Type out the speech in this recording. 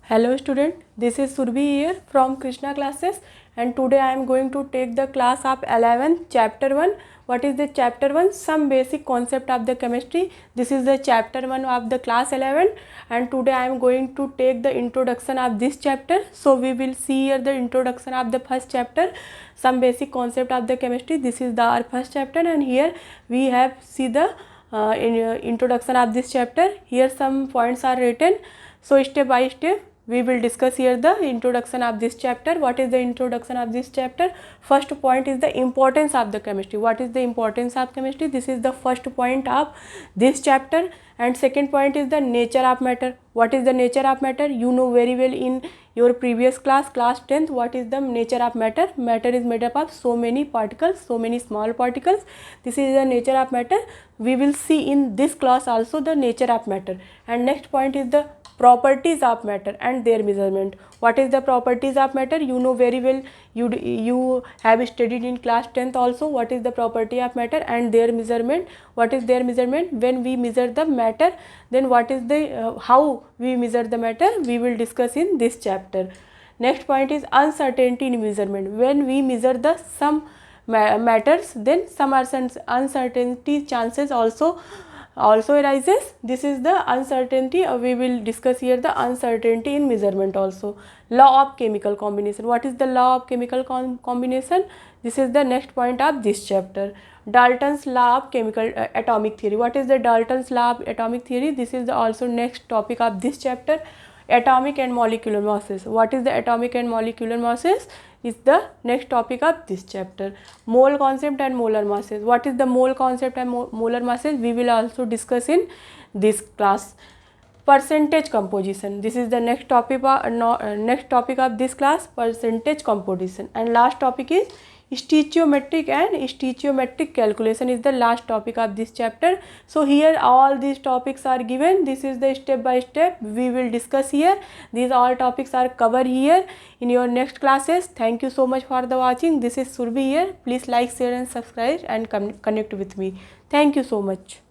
Hello student, this is Surbhi here from Krishna classes, and today I am going to take the class of 11th chapter 1. What is the chapter 1? Some basic concept of the chemistry. This is the chapter 1 of the class 11, and today I am going to take the introduction of this chapter. So we will see here the introduction of the first chapter, some basic concept of the chemistry. This is our first chapter, and here we have see the introduction of this chapter. Here some points are written. So step by step we will discuss here the introduction of this chapter. What is the introduction of this chapter? First point is the importance of the chemistry. What is the importance of chemistry? This is the first point of this chapter. And second point is the nature of matter. What is the nature of matter? You know very well in your previous class 10th, what is the nature of matter. Matter is made up of so many particles, so many small particles. This is the nature of matter. We will see in this class also the nature of matter. And next point is the properties of matter and their measurement. What is the properties of matter? You know very well, you have studied in class 10th also. What is the property of matter and their measurement? What is their measurement? When we measure the matter, then what is the how we measure the matter, we will discuss in this chapter. Next point is uncertainty in measurement. When we measure the some matters, then some uncertainty chances also arises. This is the uncertainty. We will discuss here the uncertainty in measurement also. Law of chemical combination. What is the law of chemical combination? This is the next point of this chapter. Dalton's law of chemical atomic theory. What is the Dalton's law of atomic theory? This is the also next topic of this chapter. Atomic and molecular masses. What is the atomic and molecular masses? Is the next topic of this chapter. Mole concept and molar masses. What is the mole concept and molar masses? We will also discuss in this class. Percentage composition. This is the next topic of this class. Percentage composition. And last topic is stoichiometric and stoichiometric calculation is the last topic of this chapter. So here all these topics are given. This is the step by step we will discuss here. These all topics are covered here in your next classes. Thank you so much for the watching. This is Surbhi here. Please like, share and subscribe and connect with me. Thank you so much.